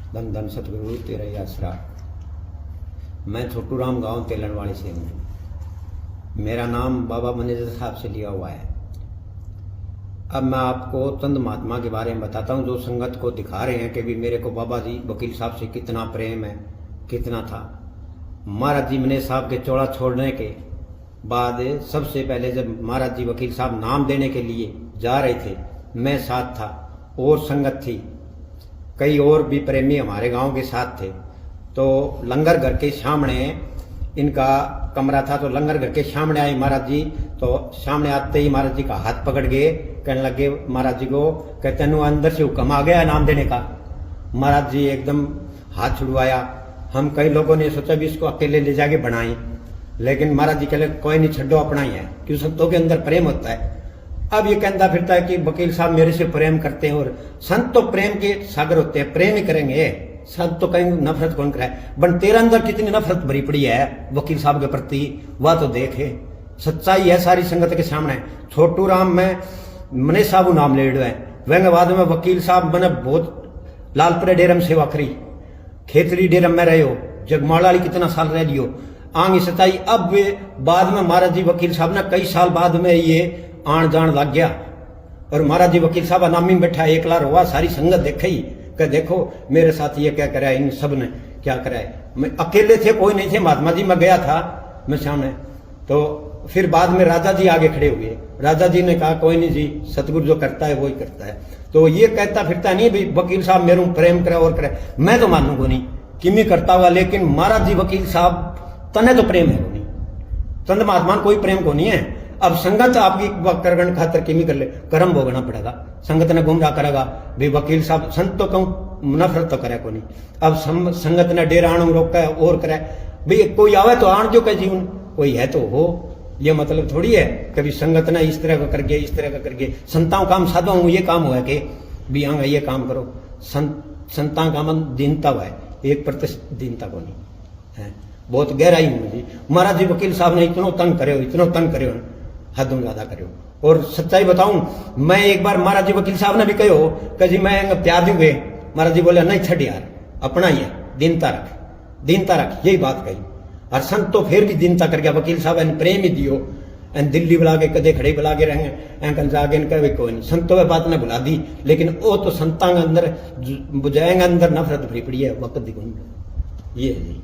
धन धन सतगुरु तेरा ही आसरा। मैं छोटू राम गांव तेलनवाड़ी से हूँ। मेरा नाम बाबा मैनेजर साहब से लिया हुआ है। अब मैं आपको चंद महात्मा के बारे में बताता हूँ जो संगत को दिखा रहे हैं कि भी मेरे को बाबा जी वकील साहब से कितना प्रेम है, कितना था। महाराज जी मैनेजर साहब के चौड़ा छोड़ने के बाद सबसे पहले जब महाराज जी वकील साहब नाम देने के लिए जा रहे थे, मैं साथ था और संगत थी, कई और भी प्रेमी हमारे गांव के साथ थे। तो लंगर घर के सामने इनका कमरा था, तो लंगर घर के सामने आए महाराज जी। तो सामने आते ही महाराज जी का हाथ पकड़ गए, कहने लगे महाराज जी को, कहते हैं अंदर से हुक्म आ गया नाम देने का। महाराज जी एकदम हाथ छुड़वाया। हम कई लोगों ने सोचा भी इसको अकेले ले जाके बनाए, लेकिन महाराज जी कहले कोई नहीं, छड्डो अपना ही है, क्योंकि संतों के अंदर प्रेम होता है। अब ये कहता फिरता है कि वकील साहब मेरे से प्रेम करते हैं, और संत तो प्रेम के सागर होते हैं, प्रेम ही करेंगे, संत तो कहीं नफरत कौन कराए। बन तेरा अंदर कितनी नफरत भरी पड़ी है वकील साहब के प्रति, वह तो देखे। सच्चाई है सारी संगत के सामने। छोटू राम में मने साहब नाम ले है, वह बाद में वकील साहब मैंने बहुत लालपुरे डेरम सेवा करी, खेतरी डेरम में रहे हो, जगमाला कितना साल रह लियो, आंगी सच्चाई। अब वे बाद में महाराज जी वकील साहब ने कई साल बाद में ये आन जान लग गया, और महाराज जी वकील साहब अनामी बैठा एकला रोवा, सारी संगत देखे ही कि देखो मेरे साथ ये क्या करा है, इन सब ने क्या करा है। मैं अकेले थे, कोई नहीं थे, महात्मा जी मैं गया था मैं सामने। तो फिर बाद में राजा जी आगे खड़े हुए, राजा जी ने कहा कोई नहीं जी, सतगुरु जो करता है वही करता है। तो ये कहता फिरता नहीं भाई वकील साहब मेरे प्रेम करे और करे, मैं तो मानूंगा नहीं कि मैं करता हुआ, लेकिन महाराज जी वकील साहब तने तो प्रेम है नहीं, तंद महात्मा कोई प्रेम को नहीं है। अब संगत आपकी करगण खातर किमी कर ले, कर्म भोगना पड़ेगा। संगत ने गुमराह करेगा भाई वकील साहब, संत तो कहूं नफरत तो करे को नहीं। अब संगत ने डेरा आण रोका है और करे भाई, कोई आवे तो आण जो कह जीवन, कोई है तो हो, ये मतलब थोड़ी है कभी संगत ने इस तरह का करके इस तरह का करके। संताओं काम साधो हूं, ये काम हुआ कि भी आंगा ये काम करो। संतां का मन दीनता हुआ है, 1% दीनता को नहीं है, बहुत गहराई में जी। महाराज जी वकील साहब ने इतना तंग करे हो, इतना तंग करे हो, हदों ज्यादा करे हो। और सच्चाई बताऊं, मैं एक बार महाराज जी वकील साहब ने भी कहो कि जी मैं प्यार दी हुए, महाराज जी बोले नहीं छड़ यार, अपना ही है, दीनता रख, दीनता रख, यही बात कही। और संत तो फिर भी दीनता कर गया, वकील साहब इन प्रेम ही दियो, इन दिल्ली बुला के कदे खड़े बुला के रहेंगे, एंकल जाके इनका भी कोई नहीं, संतों में बात ने बुला दी, लेकिन वो तो संतां के अंदर बुझाएंगे अंदर नफरत भरी पड़ी है, वक्त दी ये है जी।